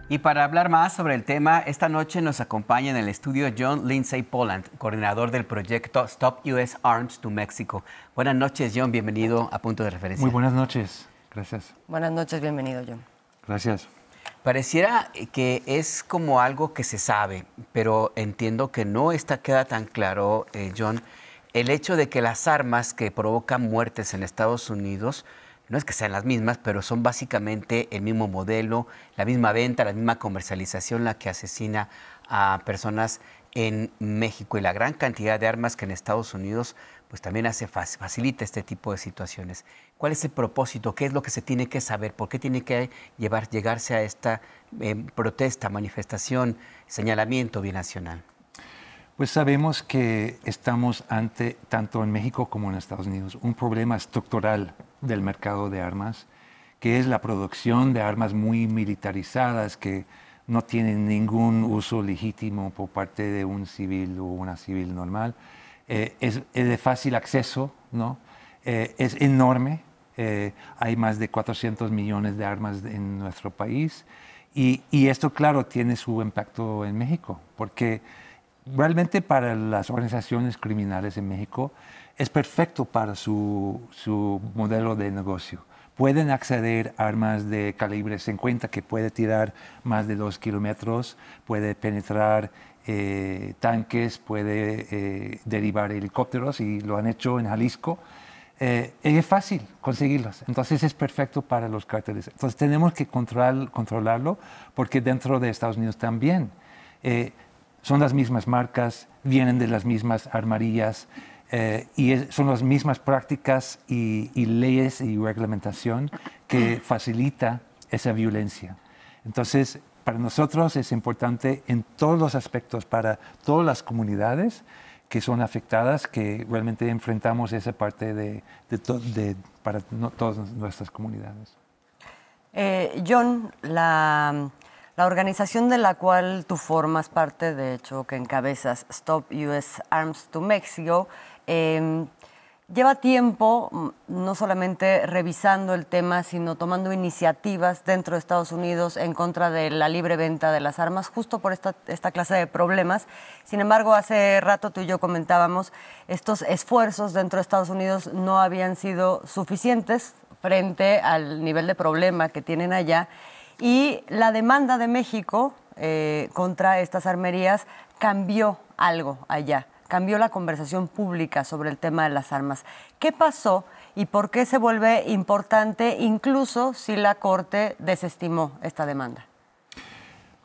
Y para hablar más sobre el tema, esta noche nos acompaña en el estudio John Lindsay Poland, coordinador del proyecto Stop US Arms to Mexico. Buenas noches, John. Bienvenido a Punto de Referencia. Muy buenas noches. Gracias. Buenas noches. Bienvenido, John. Gracias. Pareciera que es como algo que se sabe, pero entiendo que no queda tan claro, John, el hecho de que las armas que provocan muertes en Estados Unidos no es que sean las mismas, pero son básicamente el mismo modelo, la misma venta, la misma comercialización la que asesina a personas en México. Y la gran cantidad de armas que en Estados Unidos pues también facilita este tipo de situaciones. ¿Cuál es el propósito? ¿Qué es lo que se tiene que saber? ¿Por qué tiene que llegarse a esta protesta, manifestación, señalamiento binacional? Pues sabemos que estamos ante, tanto en México como en Estados Unidos, un problema estructural del mercado de armas, que es la producción de armas muy militarizadas que no tienen ningún uso legítimo por parte de un civil o una civil normal. Es de fácil acceso, ¿no? Es enorme. Hay más de 400 millones de armas en nuestro país. Y esto, claro, tiene su impacto en México, porque realmente para las organizaciones criminales en México es perfecto para su modelo de negocio. Pueden acceder a armas de calibre 50 que puede tirar más de 2 kilómetros, puede penetrar tanques, puede derivar helicópteros, y lo han hecho en Jalisco. Es fácil conseguirlos, entonces es perfecto para los cárteles. Entonces tenemos que controlarlo, porque dentro de Estados Unidos también son las mismas marcas, vienen de las mismas armerías, y son las mismas prácticas y leyes y reglamentación que facilita esa violencia. Entonces, para nosotros es importante en todos los aspectos, para todas las comunidades que son afectadas, que realmente enfrentamos esa parte para todas nuestras comunidades. John, la organización de la cual tú formas parte, de hecho, que encabezas, Stop US Arms to Mexico, lleva tiempo no solamente revisando el tema, sino tomando iniciativas dentro de Estados Unidos en contra de la libre venta de las armas, justo por esta clase de problemas. Sin embargo, hace rato tú y yo comentábamos, estos esfuerzos dentro de Estados Unidos no habían sido suficientes frente al nivel de problema que tienen allá, y la demanda de México contra estas armerías cambió algo allá. Cambió la conversación pública sobre el tema de las armas. ¿Qué pasó y por qué se vuelve importante, incluso si la Corte desestimó esta demanda?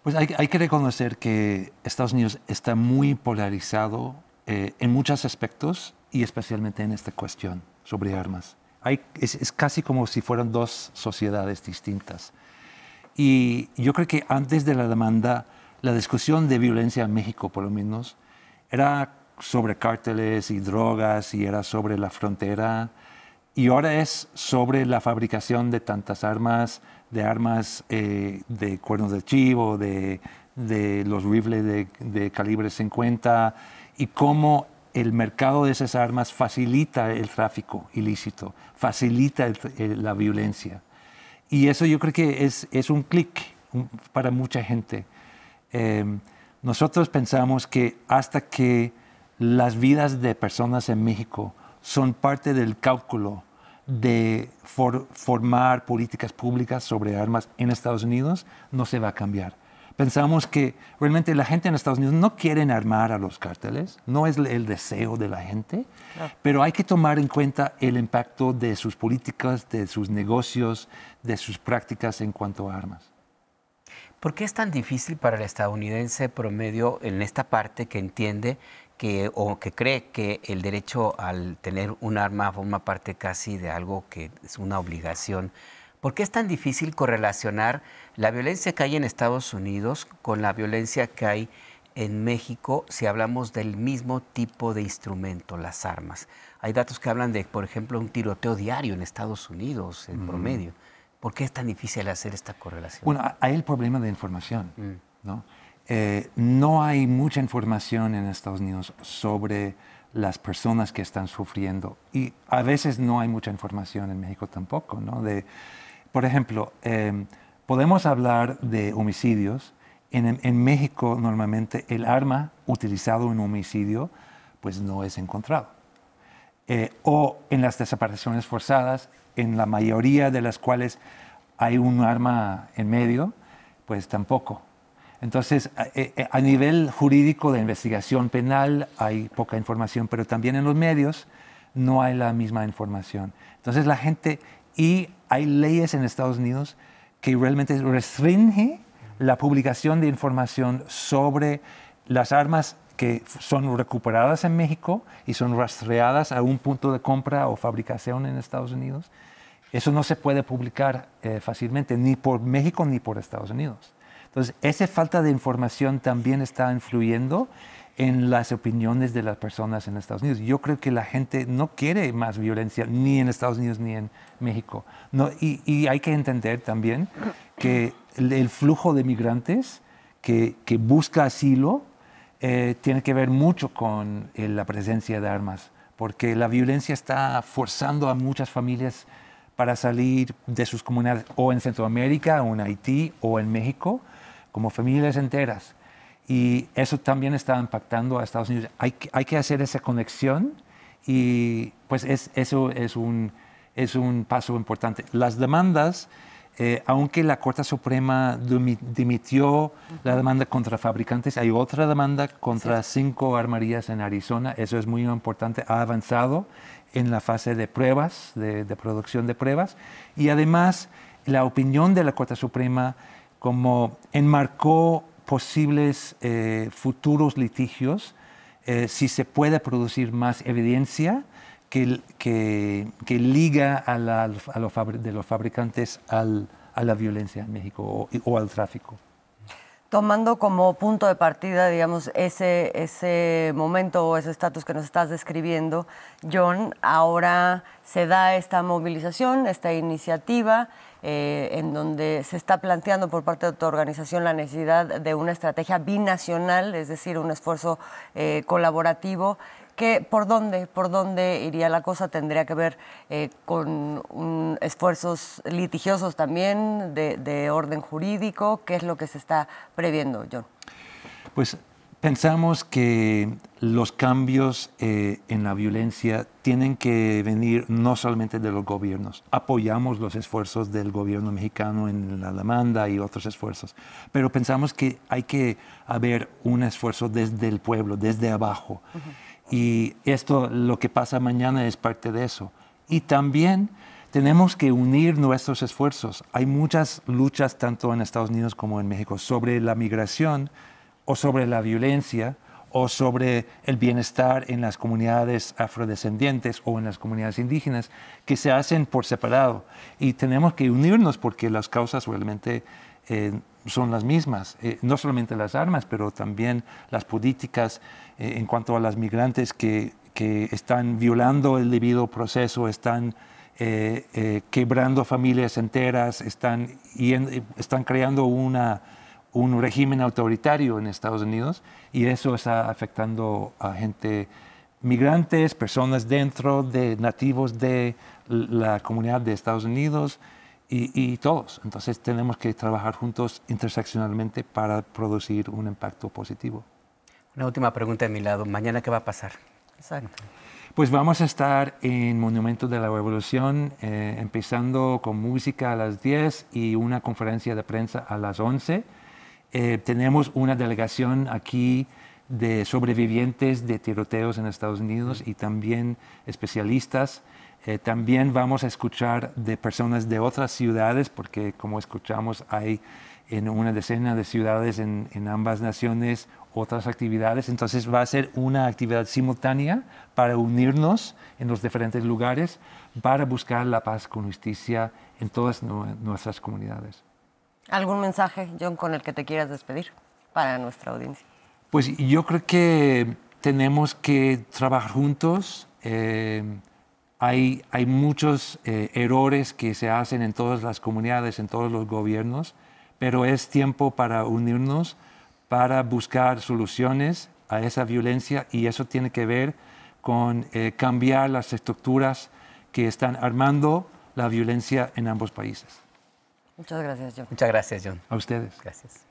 Pues hay que reconocer que Estados Unidos está muy polarizado en muchos aspectos, y especialmente en esta cuestión sobre armas. Es casi como si fueran dos sociedades distintas. Y yo creo que antes de la demanda, la discusión de violencia en México, por lo menos, era sobre cárteles y drogas, y era sobre la frontera, y ahora es sobre la fabricación de tantas armas, de cuernos de chivo, de los rifles de calibre 50, y cómo el mercado de esas armas facilita el tráfico ilícito, facilita la violencia. Y eso yo creo que es un clic para mucha gente. Nosotros pensamos que hasta que las vidas de personas en México son parte del cálculo de formar políticas públicas sobre armas en Estados Unidos, no se va a cambiar. Pensamos que realmente la gente en Estados Unidos no quiere armar a los cárteles, no es el deseo de la gente, pero hay que tomar en cuenta el impacto de sus políticas, de sus negocios, de sus prácticas en cuanto a armas. ¿Por qué es tan difícil para el estadounidense promedio en esta parte que entiende que cree que el derecho al tener un arma forma parte casi de algo que es una obligación? ¿Por qué es tan difícil correlacionar la violencia que hay en Estados Unidos con la violencia que hay en México si hablamos del mismo tipo de instrumento, las armas? Hay datos que hablan de, por ejemplo, un tiroteo diario en Estados Unidos en promedio. ¿Por qué es tan difícil hacer esta correlación? Bueno, hay el problema de información, ¿no? No hay mucha información en Estados Unidos sobre las personas que están sufriendo, y a veces no hay mucha información en México tampoco, ¿no? Por ejemplo, podemos hablar de homicidios. En México normalmente el arma utilizado en un homicidio pues no es encontrado. O en las desapariciones forzadas, en la mayoría de las cuales hay un arma en medio, pues tampoco. Entonces, a nivel jurídico de investigación penal hay poca información, pero también en los medios no hay la misma información. Entonces la gente, y hay leyes en Estados Unidos que realmente restringen la publicación de información sobre las armas que son recuperadas en México y son rastreadas a un punto de compra o fabricación en Estados Unidos. Eso no se puede publicar fácilmente, ni por México ni por Estados Unidos. Entonces, esa falta de información también está influyendo en las opiniones de las personas en Estados Unidos. Yo creo que la gente no quiere más violencia ni en Estados Unidos ni en México. No, y hay que entender también que el flujo de migrantes que busca asilo tiene que ver mucho con la presencia de armas, porque la violencia está forzando a muchas familias para salir de sus comunidades, o en Centroamérica, o en Haití, o en México, como familias enteras. Y eso también está impactando a Estados Unidos. Hay que hacer esa conexión y pues eso es un paso importante. Las demandas, aunque la Corte Suprema dimitió la demanda contra fabricantes, hay otra demanda contra 5 armerías en Arizona. Eso es muy importante. Ha avanzado en la fase de pruebas, de producción de pruebas. Y además, la opinión de la Corte Suprema como enmarcó posibles futuros litigios, si se puede producir más evidencia que liga de los fabricantes a la violencia en México o al tráfico. Tomando como punto de partida, digamos, ese momento o ese estatus que nos estás describiendo, John, ahora se da esta movilización, esta iniciativa, en donde se está planteando por parte de tu organización la necesidad de una estrategia binacional, es decir, un esfuerzo colaborativo. ¿Por dónde iría la cosa? ¿Tendría que ver con esfuerzos litigiosos también de orden jurídico? ¿Qué es lo que se está previendo, John? Pues pensamos que los cambios en la violencia tienen que venir no solamente de los gobiernos. Apoyamos los esfuerzos del gobierno mexicano en la demanda y otros esfuerzos, pero pensamos que hay que haber un esfuerzo desde el pueblo, desde abajo. Y esto, lo que pasa mañana, es parte de eso. Y también tenemos que unir nuestros esfuerzos. Hay muchas luchas, tanto en Estados Unidos como en México, sobre la migración o sobre la violencia o sobre el bienestar en las comunidades afrodescendientes o en las comunidades indígenas, que se hacen por separado. Y tenemos que unirnos porque las causas realmente son las mismas. No solamente las armas, pero también las políticas en cuanto a las migrantes que están violando el debido proceso, están quebrando familias enteras, están creando un régimen autoritario en Estados Unidos, y eso está afectando a gente, migrantes, personas dentro de nativos de la comunidad de Estados Unidos y todos. Entonces tenemos que trabajar juntos interseccionalmente para producir un impacto positivo. Una última pregunta de mi lado. ¿Mañana qué va a pasar? Exacto. Pues vamos a estar en Monumento de la Revolución, empezando con música a las 10 y una conferencia de prensa a las 11. Tenemos una delegación aquí de sobrevivientes de tiroteos en Estados Unidos y también especialistas. También vamos a escuchar de personas de otras ciudades, porque como escuchamos hay en una decena de ciudades en ambas naciones otras actividades. Entonces va a ser una actividad simultánea para unirnos en los diferentes lugares para buscar la paz con justicia en todas nuestras comunidades. ¿¿Algún mensaje, John, con el que te quieras despedir para nuestra audiencia? Pues yo creo que tenemos que trabajar juntos. Hay muchos errores que se hacen en todas las comunidades, en todos los gobiernos, pero es tiempo para unirnos, para buscar soluciones a esa violencia, y eso tiene que ver con cambiar las estructuras que están armando la violencia en ambos países. Muchas gracias, John. Muchas gracias, John. A ustedes. Gracias.